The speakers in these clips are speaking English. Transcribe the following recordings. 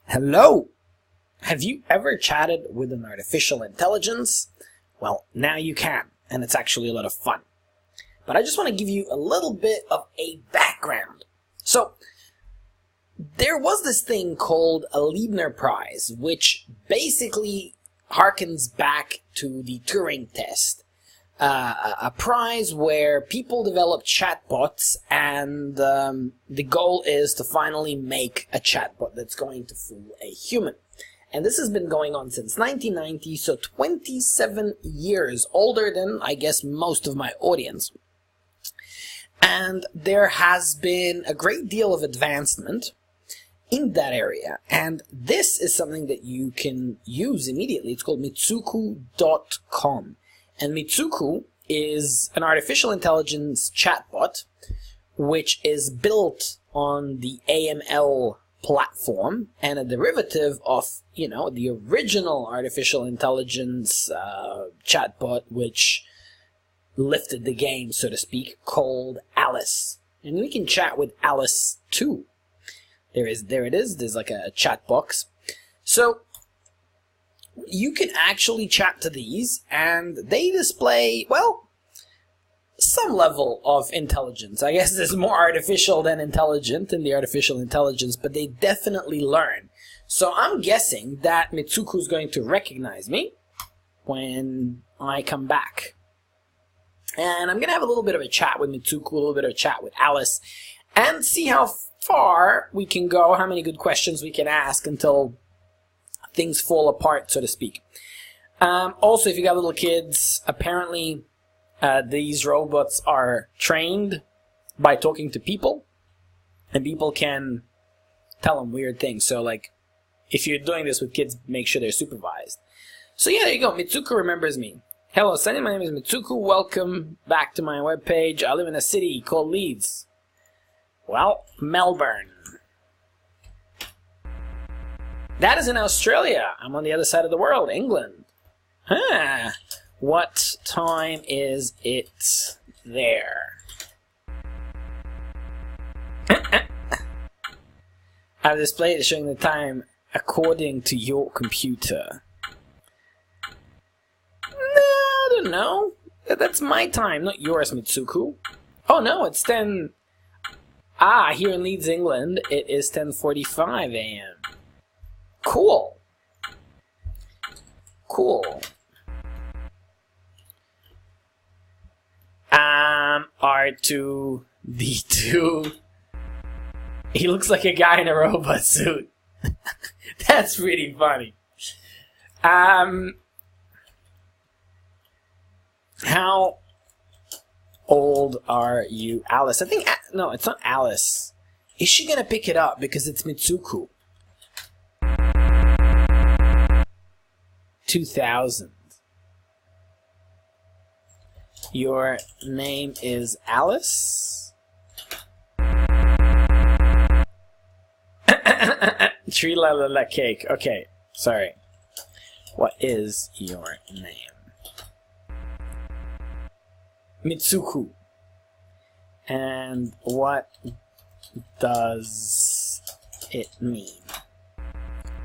Hello! Have you ever chatted with an artificial intelligence? Well, now you can, and it's actually a lot of fun. But I just want to give you a little bit of a background. So, there was this thing called a Leibniz Prize, which basically harkens back to the Turing test. A prize where people develop chatbots, and the goal is to finally make a chatbot that's going to fool a human. And this has been going on since 1990, so 27 years, older than, I guess, most of my audience. And there has been a great deal of advancement in that area, and this is something that you can use immediately. It's called Mitsuku.com. And Mitsuku is an artificial intelligence chatbot which is built on the AML platform and a derivative of, the original artificial intelligence chatbot which lifted the game, so to speak, called Alice. And we can chat with Alice too. There it is. There's like a chat box. So you can actually chat to these, and they display, well, some level of intelligence. I guess there's more artificial than intelligent in the artificial intelligence, but they definitely learn. So I'm guessing that Mitsuku is going to recognize me when I come back. And I'm going to have a little bit of a chat with Mitsuku, a little bit of a chat with Alice, and see how far we can go, how many good questions we can ask until things fall apart, so to speak. Also, if you got little kids, apparently these robots are trained by talking to people, and people can tell them weird things. So, like, if you're doing this with kids, make sure they're supervised. So yeah, there you go. Mitsuku remembers me. Hello, Sanjin. My name is Mitsuku. Welcome back to my webpage. I live in a city called Leeds. Well, Melbourne. That is in Australia. I'm on the other side of the world, England. Huh. What time is it there? I've displayed it showing the time according to your computer. I don't know. That's my time, not yours, Mitsuku. Oh no, it's 10... here in Leeds, England, it is 10:45 a.m. Cool. Cool. R2-D2. He looks like a guy in a robot suit. That's pretty funny. How old are you, Alice? I think... No, it's not Alice. Is she gonna pick it up because it's Mitsuku? 2000. Your name is Alice? Tree la la la cake. Okay, sorry. What is your name? Mitsuku. And what does it mean?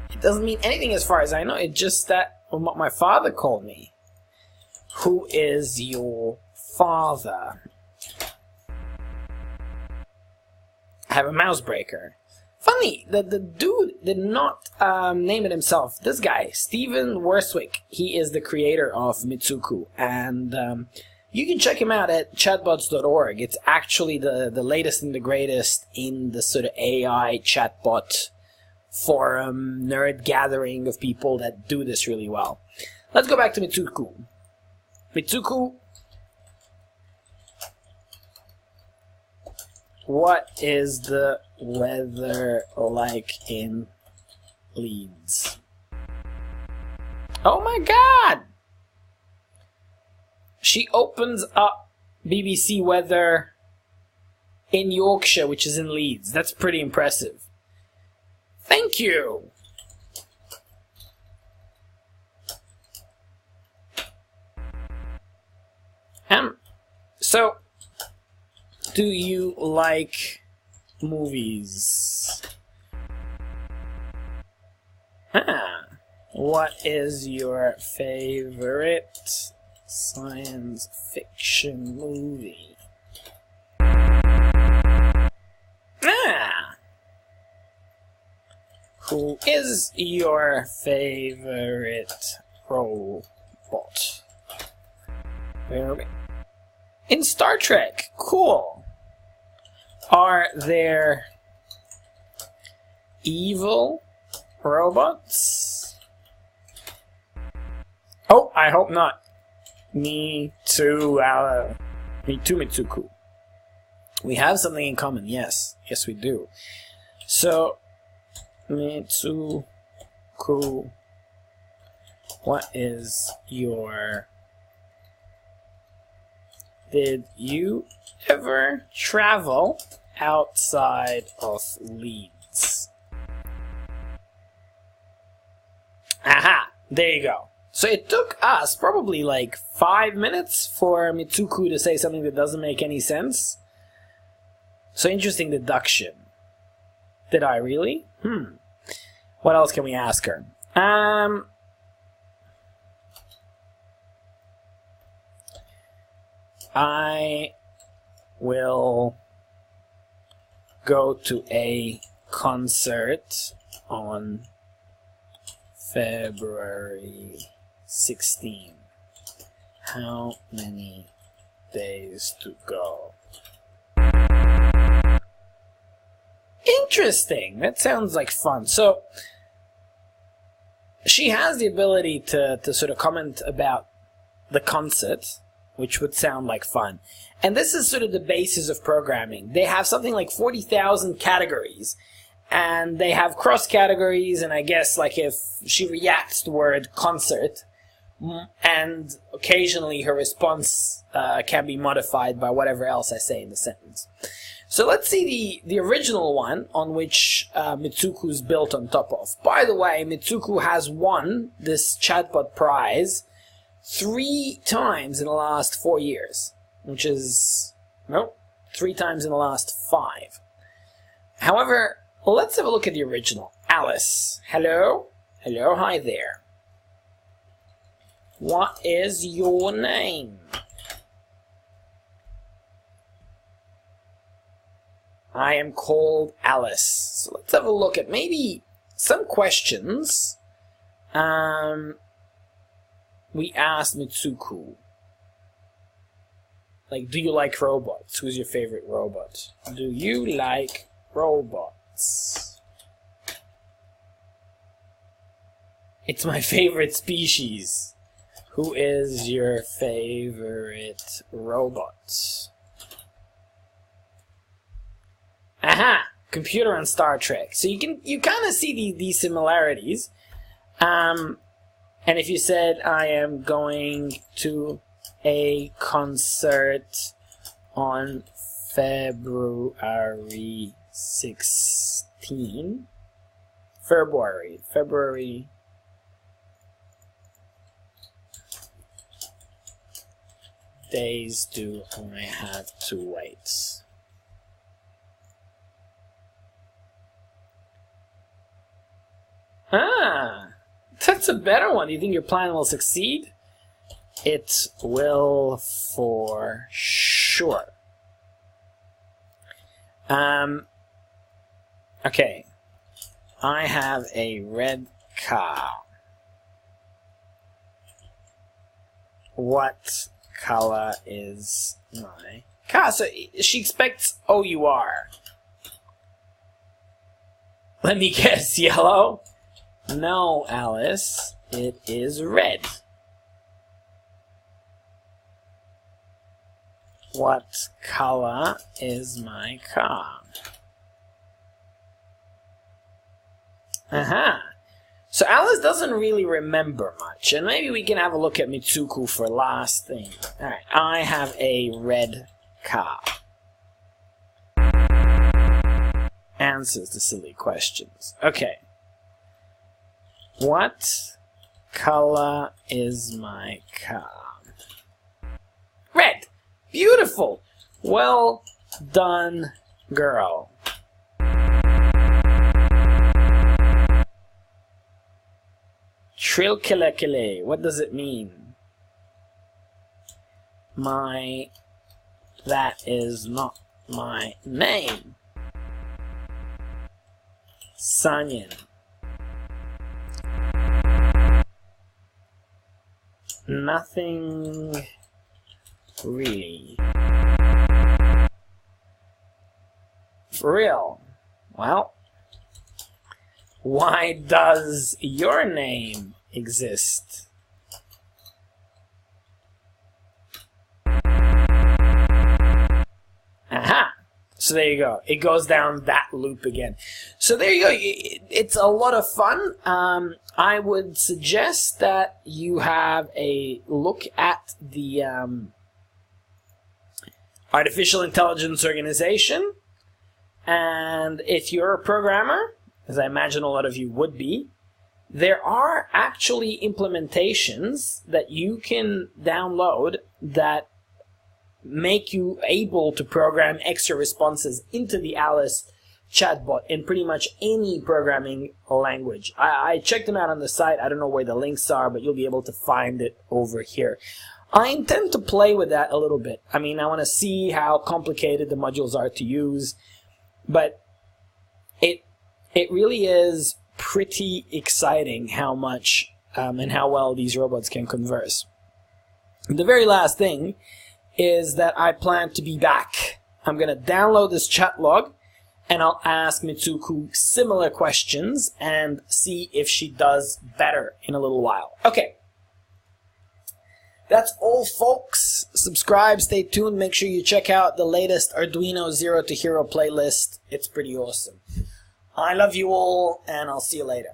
It doesn't mean anything as far as I know. It's just that what my father called me. Who is your father? I have a mouse breaker. Funny, the dude did not name it himself. This guy, Steven Werswick, he is the creator of Mitsuku. And you can check him out at chatbots.org. It's actually the latest and the greatest in the sort of AI chatbot forum, nerd gathering of people that do this really well. Let's go back to Mitsuku. Mitsuku, what is the weather like in Leeds? Oh my god! She opens up BBC Weather in Yorkshire, which is in Leeds. That's pretty impressive. Thank you! So, do you like movies? Ah, what is your favorite science fiction movie? Ah! Who is your favorite robot? Where are we? In Star Trek. Cool. Are there evil robots? Oh, I hope not. Me too, Mitsuku. We have something in common, yes. Yes, we do. So, Mitsuku, what is your... Did you ever travel outside of Leeds? Aha! There you go. So it took us probably like 5 minutes for Mitsuku to say something that doesn't make any sense. So interesting deduction. Did I really? What else can we ask her? I will go to a concert on February 16. How many days to go? Interesting. That sounds like fun. So, she has the ability to sort of comment about the concert, which would sound like fun. And this is sort of the basis of programming. They have something like 40,000 categories. And they have cross categories, and I guess like if she reacts to the word concert, and occasionally her response can be modified by whatever else I say in the sentence. So let's see the original one on which Mitsuku's built on top of. By the way, Mitsuku has won this chatbot prize 3 times in the last 4 years, which is, no, 3 times in the last 5. However, let's have a look at the original. Alice. Hello? Hello, hi there. What is your name? I am called Alice. So let's have a look at maybe some questions we asked Mitsuku. Like, do you like robots? Who's your favorite robot? Do you like robots? It's my favorite species. Who is your favorite robot? Aha! Computer on Star Trek. So you kind of see these similarities. And if you said, I am going to a concert on February 16. February. Days do I have to wait? Ah, that's a better one. Do you think your plan will succeed? It will for sure. Okay. I have a red car. What color is my car? So she expects OUR. Let me guess, yellow? No, Alice. It is red. What color is my car? Aha. So Alice doesn't really remember much, and maybe we can have a look at Mitsuku for last thing. Alright, I have a red car. Answers to silly questions. Okay. What color is my car? Red! Beautiful! Well done, girl. Shrilkelekele. What does it mean? That is not my name. Sanjin. Nothing really. For real. Well, why does your name exist? Aha! So there you go. It goes down that loop again. So there you go. It's a lot of fun. I would suggest that you have a look at the Artificial Intelligence Organization. And if you're a programmer, as I imagine a lot of you would be, there are actually implementations that you can download that make you able to program extra responses into the Alice chatbot in pretty much any programming language. I checked them out on the site. I don't know where the links are, but you'll be able to find it over here. I intend to play with that a little bit. I mean, I want to see how complicated the modules are to use, but it really is pretty exciting how much and how well these robots can converse. The very last thing is that I plan to be back. I'm going to download this chat log and I'll ask Mitsuku similar questions and see if she does better in a little while. Okay. That's all, folks. Subscribe, stay tuned. Make sure you check out the latest Arduino Zero to Hero playlist. It's pretty awesome. I love you all, and I'll see you later.